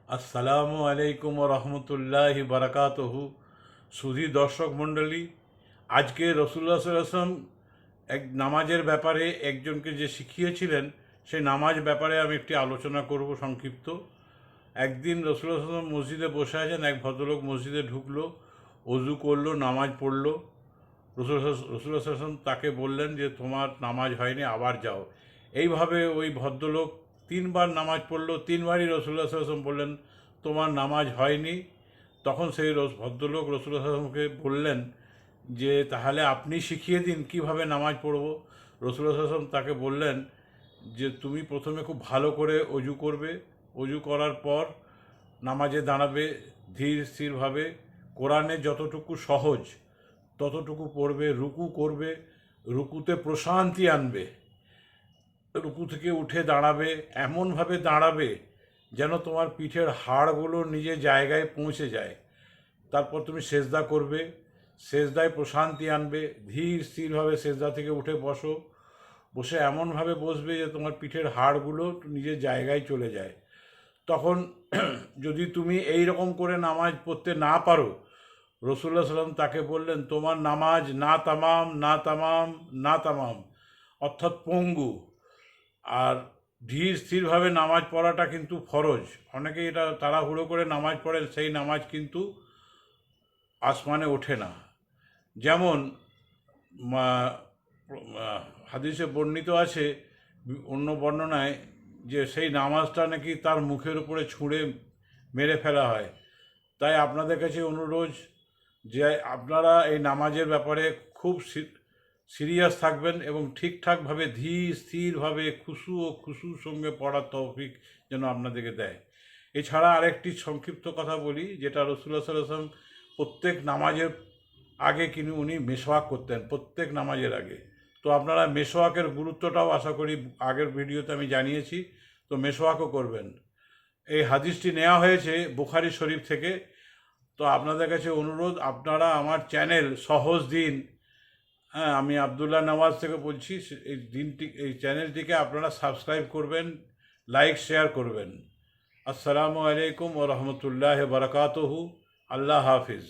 আসসালামু আলাইকুম রহমতুল্লাহি বারাকাতুহু। সুধী দর্শক মণ্ডলী, আজকে রসুল্লাহ সাল্লাম এক নামাজের ব্যাপারে একজনকে যে শিখিয়েছিলেন সেই নামাজ ব্যাপারে আমি একটি আলোচনা করব সংক্ষিপ্ত। একদিন রসুল্লাহ সাল্লাম মসজিদে বসে আছেন, এক ভদ্রলোক মসজিদে ঢুকলো, অজু করলো, নামাজ পড়লো। রসুল্লাহ সাল্লাম তাকে বললেন যে তোমার নামাজ হয়নি, আবার যাও। এইভাবে ওই ভদ্রলোক তিনবার নামাজ পড়লো, তিনবারই রসুল্লাহ সাল্লাম বললেন তোমার নামাজ হয়নি। তখন সেই ভদ্রলোক রসুল্লাহ সাল্লামকে বললেন যে তাহলে আপনি শিখিয়ে দিন কিভাবে নামাজ পড়ব। রসুল্লাহ সাল্লাম তাকে বললেন যে তুমি প্রথমে খুব ভালো করে অজু করবে, অজু করার পর নামাজে দাঁড়াবে ধীর স্থিরভাবে, কোরআনে যতটুকু সহজ ততটুকু পড়বে, রুকু করবে, রুকুতে প্রশান্তি আনবে, রুকু থেকে উঠে দাঁড়াবে, এমনভাবে দাঁড়াবে যেন তোমার পিঠের হাড়গুলো নিজের জায়গায় পৌঁছে যায়। তারপর তুমি সেজদা করবে, সেজদায় প্রশান্তি আনবে, ধীর স্থিরভাবে সেজদা থেকে উঠে বসো, বসে এমনভাবে বসবে যে তোমার পিঠের হাড়গুলো নিজের জায়গায় চলে যায়। তখন যদি তুমি এই রকম করে নামাজ পড়তে না পারো, রসুল্লাহ সাল্লাম তাকে বললেন তোমার নামাজ না তামাম না তামাম না তামাম, অর্থাৎ পঙ্গু। আর ধীর স্থিরভাবে নামাজ পড়াটা কিন্তু ফরজ। অনেকে এটা তাড়াহুড়ো করে নামাজ পড়েন, সেই নামাজ কিন্তু আসমানে ওঠে না। যেমন হাদিসে বর্ণিত আছে অন্য বর্ণনায় যে সেই নামাজটা নাকি তার মুখের উপরে ছুঁড়ে মেরে ফেলা হয়। তাই আপনাদের কাছে অনুরোধ যে আপনারা এই নামাজের ব্যাপারে খুব সিরিয়াস থাকবেন এবং ঠিকঠাকভাবে ধীর স্থিরভাবে খুশু ও খুশুর সঙ্গে পড়ার তৌফিক যেন আপনাদেরকে দেয়। এছাড়া আরেকটি সংক্ষিপ্ত কথা বলি, যেটা রসুল্লাহ সাল্লাল্লাহু আলাইহি ওয়াসাল্লাম প্রত্যেক নামাজের আগে কিন্তু উনি মেসওয়াক করতেন, প্রত্যেক নামাজের আগে। তো আপনারা মেসওয়াকের গুরুত্বটাও আশা করি আগের ভিডিওতে আমি জানিয়েছি, তো মেসওয়াকও করবেন। এই হাদিসটি নেওয়া হয়েছে বুখারী শরীফ থেকে। তো আপনাদের কাছে অনুরোধ, আপনারা আমার চ্যানেল সহজ দিন, হ্যাঁ আমি আবদুল্লাহ নওয়াজ থেকে বলছি, এই চ্যানেলটিকে আপনারা সাবস্ক্রাইব করবেন, লাইক শেয়ার করবেন। আসসালামু আলাইকুম ওয়া রাহমাতুল্লাহি ওয়া বারাকাতুহু। আল্লাহ হাফিজ।